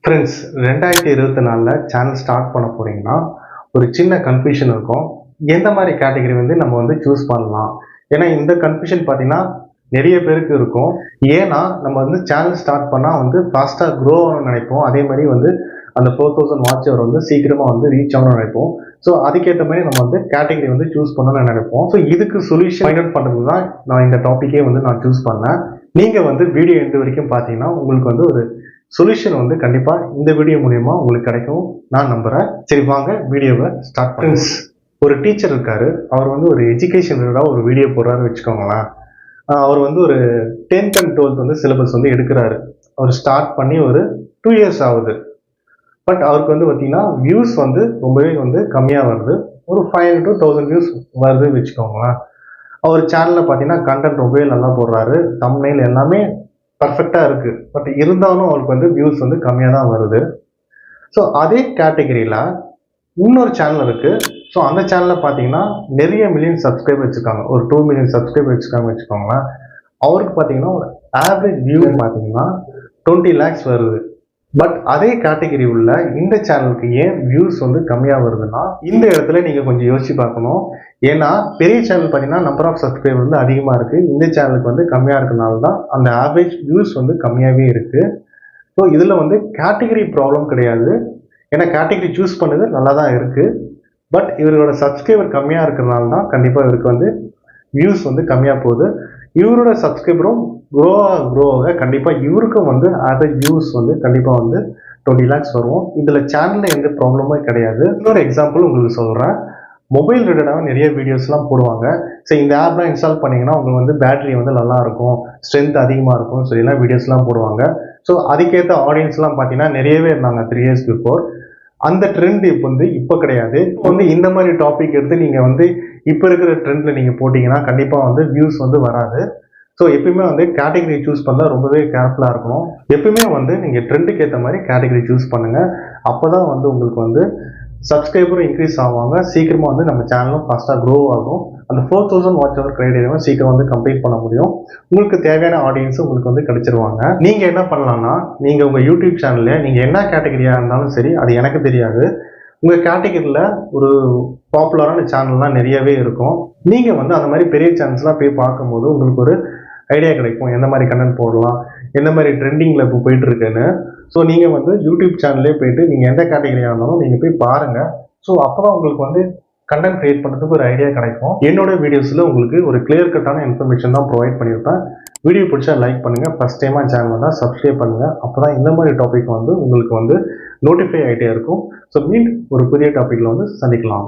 Friends, 2024ல் channel start பண்ண போறீங்கன்னா ஒரு சின்ன கன்ஃபியூஷன் இருக்கும். எந்த மாதிரி கேட்டகரி நம்ம சூஸ் பண்ணலாம்? ஏன்னா இந்த கன்ஃபியூஷன் பார்த்தீங்கன்னா நிறைய பேருக்கு இருக்கும். ஏன்னா நம்ம சேனல் ஸ்டார்ட் பண்ணால் ஃபாஸ்ட்டாக க்ரோ ஆகணும்னு நினைப்போம். அதே மாதிரி அந்த 4000 வாட்ச் அவர் சீக்கிரமாக ரீச் ஆகணும்னு நினைப்போம். ஸோ அதுக்கேற்ற மாதிரி நம்ம கேட்டகரி சூஸ் பண்ணணும்னு நினைப்போம். ஸோ இதுக்கு சொல்யூஷன் ஃபைண்ட் அவுட் பண்ணுறது தான் நான் இந்த டாப்பிக்கே நான் சூஸ் பண்ணேன். நீங்கள் வீடியோ எண்டு வரைக்கும் பார்த்தீங்கன்னா உங்களுக்கு ஒரு சொல்யூஷன் கண்டிப்பாக இந்த வீடியோ மூலயமா உங்களுக்கு கிடைக்கும் நான் நம்புகிறேன். சரி, வாங்க வீடியோவை ஸ்டார்ட் பண்ணுங்க. ஒரு டீச்சர் இருக்காரு. அவர் ஒரு எஜுகேஷன் ரிலேட்டடாக ஒரு வீடியோ போடுறாரு வச்சுக்கோங்களேன். அவர் ஒரு 10th and 12th சிலபஸ் எடுக்கிறாரு. அவர் ஸ்டார்ட் பண்ணி ஒரு 2 years ஆகுது. பட் அவருக்கு பார்த்தீங்கன்னா வியூஸ் ரொம்பவே கம்மியாக வருது. ஒரு 500 to 1000 வியூஸ் வருது வச்சுக்கோங்களேன். அவர் சேனலில் பார்த்தீங்கன்னா கண்டென்ட் ரொம்பவே நல்லா போடுறாரு. தம்ப்நெயில் எல்லாமே பர்ஃபெக்டாக இருக்குது. பட் இருந்தாலும் அவருக்கு வியூஸ் கம்மியாக தான் வருது. ஸோ அதே கேட்டகரியில் இன்னொரு சேனல் இருக்குது. ஸோ அந்த சேனலில் பார்த்தீங்கன்னா நிறைய மில்லியன் சப்ஸ்கிரைபர் வச்சுருக்காங்க. ஒரு 2 million சப்ஸ்கிரைபர் வச்சுக்கோங்களேன். அவருக்கு பார்த்தீங்கன்னா ஒரு ஆவரேஜ் வியூ பார்த்தீங்கன்னா 20 lakhs வருது. பட் அதே கேட்டகரி உள்ள இந்த சேனலுக்கு ஏன் வியூஸ் கம்மியாக வருதுன்னா, இந்த இடத்துல நீங்கள் கொஞ்சம் யோசிச்சு பார்க்கணும். ஏன்னா பெரிய சேனல் பார்த்தீங்கன்னா நம்பர் ஆஃப் சப்ஸ்கிரைபர் அதிகமாக இருக்குது. இந்த சேனலுக்கு கம்மியாக இருக்கிறனால தான் அந்த ஆவரேஜ் வியூஸ் கம்மியாகவே இருக்குது. ஸோ இதில் கேட்டகரி ப்ராப்ளம் கிடையாது. ஏன்னா கேட்டகரி சூஸ் பண்ணது நல்லா தான் இருக்குது. பட் இவரோட சப்ஸ்கிரைபர் கம்மியாக இருக்கிறனால தான் கண்டிப்பாக இவருக்கு வியூஸ் கம்மியாக போகுது. இவரோட சப்ஸ்கிரைபரும் க்ரோ ஆக கண்டிப்பாக இவருக்கும் ஆவரேஜ் வியூஸ் கண்டிப்பாக 20 lakhs வரும். இதில் சேனலில் எந்த ப்ராப்ளமே கிடையாது. இன்னொரு எக்ஸாம்பிள் உங்களுக்கு சொல்கிறேன். மொபைல் ரிலேட்டடாக நிறைய வீடியோஸ்லாம் போடுவாங்க. ஸோ இந்த ஆப்லாம் இன்ஸ்டால் பண்ணிங்கன்னா உங்களுக்கு பேட்டரி நல்லா இருக்கும், ஸ்ட்ரென்த் அதிகமாக இருக்கும் சொல்லிலாம் வீடியோஸ்லாம் போடுவாங்க. ஸோ அதுக்கேற்ற ஆடியன்ஸ்லாம் பார்த்தீங்கன்னா நிறையவே இருந்தாங்க 3 years பிஃபோர். அந்த ட்ரெண்ட் இப்போ கிடையாது. இந்த மாதிரி டாபிக் எடுத்து நீங்கள் இப்போ இருக்கிற ட்ரெண்டில் நீங்கள் போட்டிங்கன்னா கண்டிப்பாக வியூஸ் வராது. ஸோ எப்பயுமே கேட்டகரி சூஸ் பண்ணால் ரொம்பவே கேர்ஃபுல்லாக இருக்கணும். எப்பயுமே நீங்கள் ட்ரெண்டுக்கு ஏற்ற மாதிரி கேட்டகரி சூஸ் பண்ணுங்கள். அப்போ தான் உங்களுக்கு சப்ஸ்கிரைபரும் இன்க்ரீஸ் ஆவாங்க. சீக்கிரமாக நம்ம சேனலும் ஃபாஸ்ட்டாக க்ரோ ஆகும். அந்த 4000 வாட்ச் அவர் கிரைடீரியாவும் சீக்கிரம் கம்ப்ளீட் பண்ண முடியும். உங்களுக்கு தேவையான ஆடியன்ஸ் உங்களுக்கு கிடைச்சிருவாங்க. நீங்கள் என்ன பண்ணலாம்னா, நீங்கள் உங்கள் யூடியூப் சேனலில் நீங்கள் என்ன கேட்டகரியாக இருந்தாலும் சரி, அது எனக்கு தெரியாது. உங்கள் கேட்டகரியில் ஒரு பாப்புலரான சேனல்லாம் நிறையவே இருக்கும். நீங்கள் அந்த மாதிரி பெரிய சேனல்ஸ்லாம் போய் பார்க்கும்போது உங்களுக்கு ஒரு ஐடியா கிடைக்கும். எந்த மாதிரி கண்டென்ட் போடலாம், எந்த மாதிரி ட்ரெண்டிங்கில் இப்போ போயிட்டு இருக்குன்னு. ஸோ நீங்கள் யூடியூப் சேனல்லே போயிட்டு நீங்கள் எந்த கேட்டகரியாக இருந்தாலும் நீங்கள் போய் பாருங்கள். ஸோ அப்போ தான் உங்களுக்கு கண்டென்ட் கிரியேட் பண்ணுறதுக்கு ஒரு ஐடியா கிடைக்கும். என்னோட வீடியோஸில் உங்களுக்கு ஒரு கிளியர் கட்டான இன்ஃபர்மேஷன் தான் ப்ரொவைட் பண்ணியிருப்பேன். வீடியோ பிடிச்சா லைக் பண்ணுங்கள். ஃபஸ்ட் டைமாக சேனல் வந்தால் சப்ஸ்கிரைப் பண்ணுங்கள். அப்போ தான் இந்த மாதிரி டாபிக் உங்களுக்கு நோட்டிஃபை ஆகிட்டே இருக்கும். ஸோ மீட் ஒரு புதிய டாப்பிக்கில் சந்திக்கலாம்.